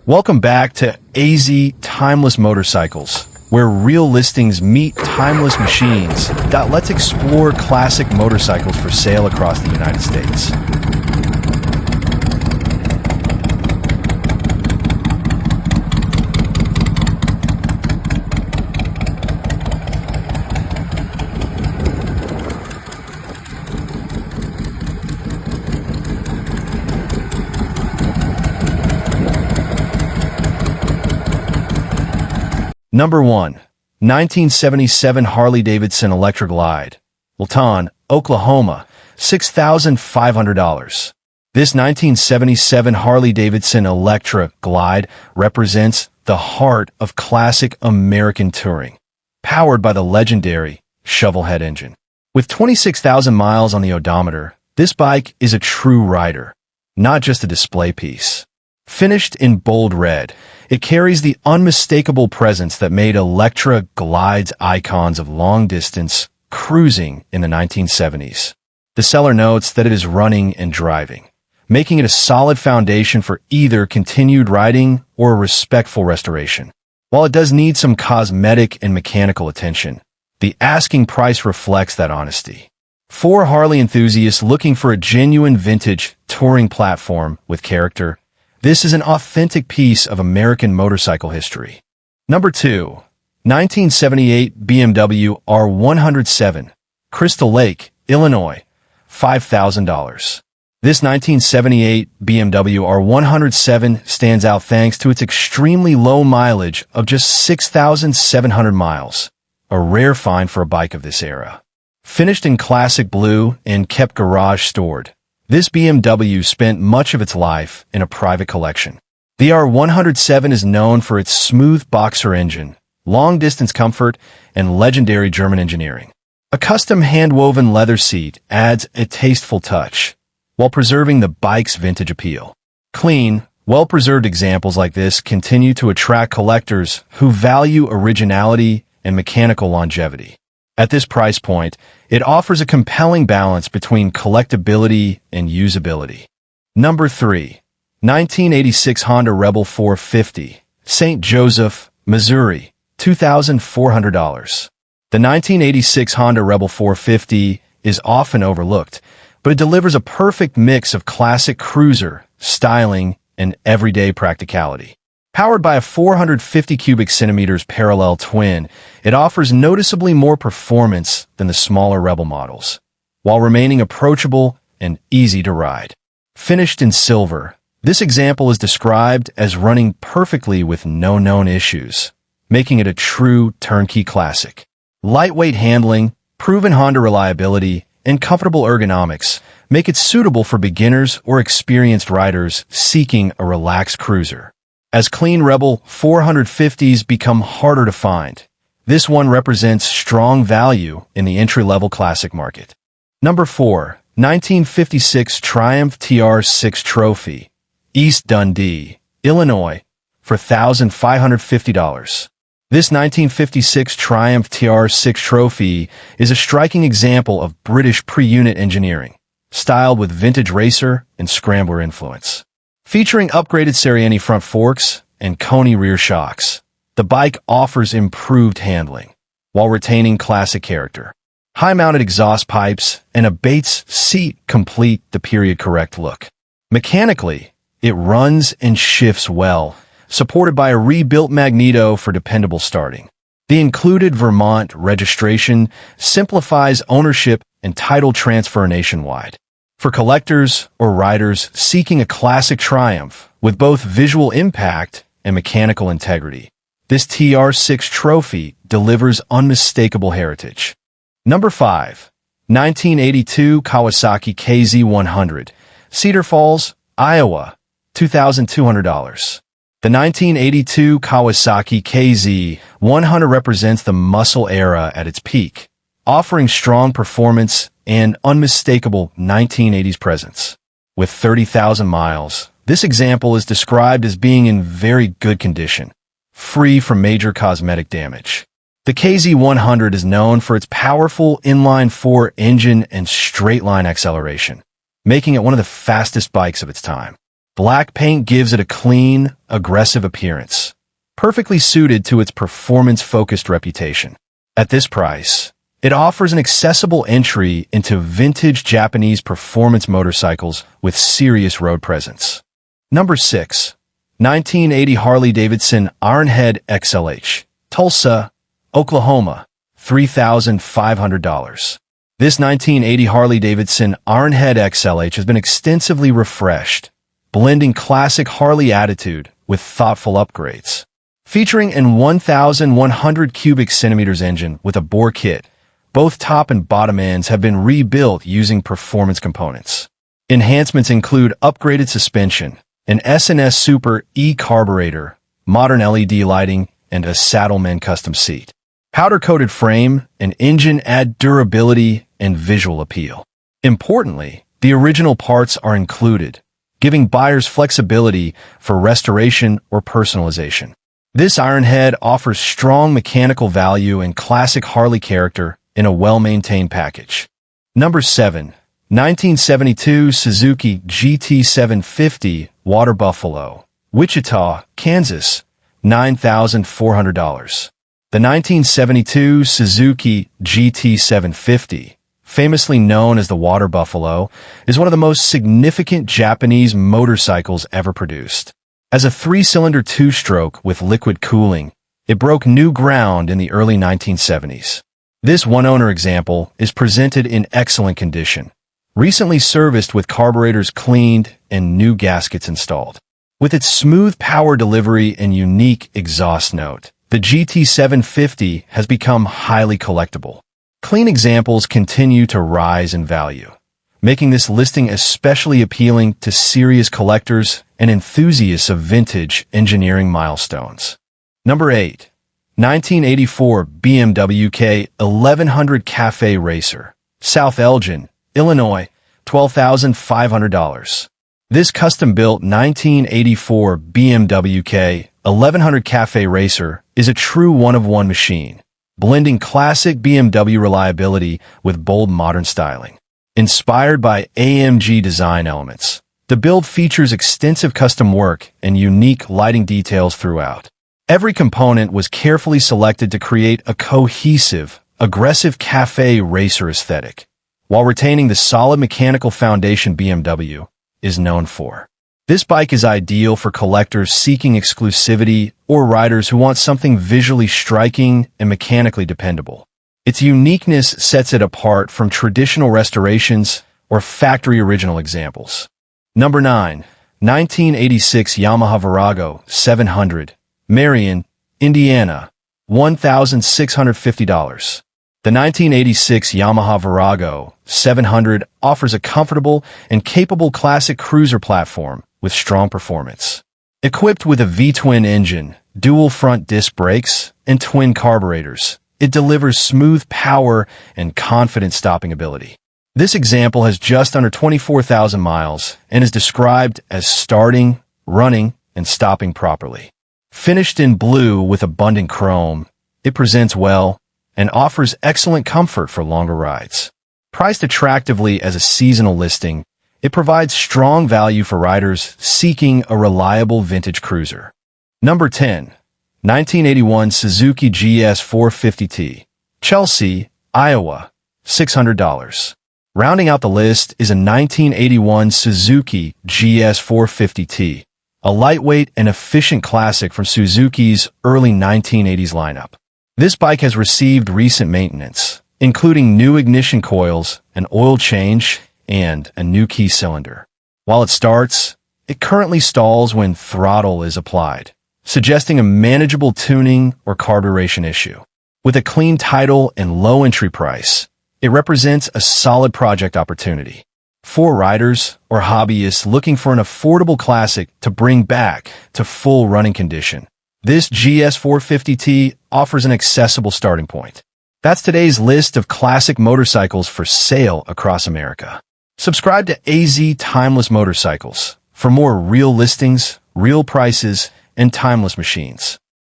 Welcome back to AZ Timeless Motorcycles, where real listings meet timeless machines. Let's explore classic motorcycles for sale across the United States. Number 1. 1977 Harley-Davidson Electra Glide. Wilton, Oklahoma, $6,500. This 1977 Harley-Davidson Electra Glide represents the heart of classic American touring, powered by the legendary shovelhead engine. With 26,000 miles on the odometer, this bike is a true rider, not just a display piece. Finished in bold red, it carries the unmistakable presence that made Electra Glides icons of long-distance cruising in the 1970s. The seller notes that it is running and driving, making it a solid foundation for either continued riding or a respectful restoration. While it does need some cosmetic and mechanical attention, the asking price reflects that honesty. For Harley enthusiasts looking for a genuine vintage touring platform with character, this is an authentic piece of American motorcycle history. Number 2. 1978 BMW R107, Crystal Lake, Illinois, $5,000. This 1978 BMW R107 stands out thanks to its extremely low mileage of just 6,700 miles, a rare find for a bike of this era. Finished in classic blue and kept garage stored, this BMW spent much of its life in a private collection. The R107 is known for its smooth boxer engine, long-distance comfort, and legendary German engineering. A custom hand-woven leather seat adds a tasteful touch, while preserving the bike's vintage appeal. Clean, well-preserved examples like this continue to attract collectors who value originality and mechanical longevity. At this price point, it offers a compelling balance between collectability and usability. Number 3. 1986 Honda Rebel 450, St. Joseph, Missouri, $2,400. The 1986 Honda Rebel 450 is often overlooked, but it delivers a perfect mix of classic cruiser, styling, and everyday practicality. Powered by a 450 cubic centimeters parallel twin, it offers noticeably more performance than the smaller Rebel models, while remaining approachable and easy to ride. Finished in silver, this example is described as running perfectly with no known issues, making it a true turnkey classic. Lightweight handling, proven Honda reliability, and comfortable ergonomics make it suitable for beginners or experienced riders seeking a relaxed cruiser. As clean Rebel 450s become harder to find, this one represents strong value in the entry-level classic market. Number 4. 1956 Triumph TR6 Trophy, East Dundee, Illinois, for $1,550. This 1956 Triumph TR6 Trophy is a striking example of British pre-unit engineering, styled with vintage racer and scrambler influence. Featuring upgraded Seriani front forks and Koni rear shocks, the bike offers improved handling, while retaining classic character. High-mounted exhaust pipes and a Bates seat complete the period-correct look. Mechanically, it runs and shifts well, supported by a rebuilt magneto for dependable starting. The included Vermont registration simplifies ownership and title transfer nationwide. For collectors or riders seeking a classic Triumph with both visual impact and mechanical integrity, this TR6 Trophy delivers unmistakable heritage. Number 5. 1982 Kawasaki KZ100, Cedar Falls, Iowa, $2,200. The 1982 Kawasaki KZ100 represents the muscle era at its peak, offering strong performance and unmistakable 1980s presence. With 30,000 miles, this example is described as being in very good condition, free from major cosmetic damage. The KZ100 is known for its powerful inline-4 engine and straight-line acceleration, making it one of the fastest bikes of its time. Black paint gives it a clean, aggressive appearance, perfectly suited to its performance-focused reputation. At this price, it offers an accessible entry into vintage Japanese performance motorcycles with serious road presence. Number 6. 1980 Harley-Davidson Ironhead XLH, Tulsa, Oklahoma, $3,500. This 1980 Harley-Davidson Ironhead XLH has been extensively refreshed, blending classic Harley attitude with thoughtful upgrades. Featuring an 1,100 cubic centimeters engine with a bore kit, both top and bottom ends have been rebuilt using performance components. Enhancements include upgraded suspension, an S&S Super E carburetor, modern LED lighting, and a Saddlemen custom seat. Powder-coated frame and engine add durability and visual appeal. Importantly, the original parts are included, giving buyers flexibility for restoration or personalization. This Ironhead offers strong mechanical value and classic Harley character in a well-maintained package. Number 7. 1972 Suzuki GT750 Water Buffalo, Wichita, Kansas, $9,400. The 1972 Suzuki GT750, famously known as the Water Buffalo, is one of the most significant Japanese motorcycles ever produced. As a three-cylinder two-stroke with liquid cooling, it broke new ground in the early 1970s. This one-owner example is presented in excellent condition, recently serviced with carburetors cleaned and new gaskets installed. With its smooth power delivery and unique exhaust note, the GT750 has become highly collectible. Clean examples continue to rise in value, making this listing especially appealing to serious collectors and enthusiasts of vintage engineering milestones. Number 8. 1984 BMW K1100 Cafe Racer, South Elgin, Illinois, $12,500. This custom-built 1984 BMW K1100 Cafe Racer is a true one-of-one machine, blending classic BMW reliability with bold modern styling. Inspired by AMG design elements, the build features extensive custom work and unique lighting details throughout. Every component was carefully selected to create a cohesive, aggressive cafe racer aesthetic, while retaining the solid mechanical foundation BMW is known for. This bike is ideal for collectors seeking exclusivity or riders who want something visually striking and mechanically dependable. Its uniqueness sets it apart from traditional restorations or factory original examples. Number 9. 1986 Yamaha Virago 700, Marion, Indiana, $1,650. The 1986 Yamaha Virago 700 offers a comfortable and capable classic cruiser platform with strong performance. Equipped with a V-twin engine, dual front disc brakes, and twin carburetors, it delivers smooth power and confident stopping ability. This example has just under 24,000 miles and is described as starting, running, and stopping properly. Finished in blue with abundant chrome, it presents well and offers excellent comfort for longer rides. Priced attractively as a seasonal listing, it provides strong value for riders seeking a reliable vintage cruiser. Number 10. 1981 Suzuki GS450T, Chelsea, Iowa, $600. Rounding out the list is a 1981 Suzuki GS450T, a lightweight and efficient classic from Suzuki's early 1980s lineup. This bike has received recent maintenance, including new ignition coils, an oil change, and a new key cylinder. While it starts, it currently stalls when throttle is applied, suggesting a manageable tuning or carburation issue. With a clean title and low entry price, it represents a solid project opportunity. For riders or hobbyists looking for an affordable classic to bring back to full running condition, this GS450T offers an accessible starting point. That's today's list of classic motorcycles for sale across America. Subscribe to AZ Timeless Motorcycles for more real listings, real prices, and timeless machines.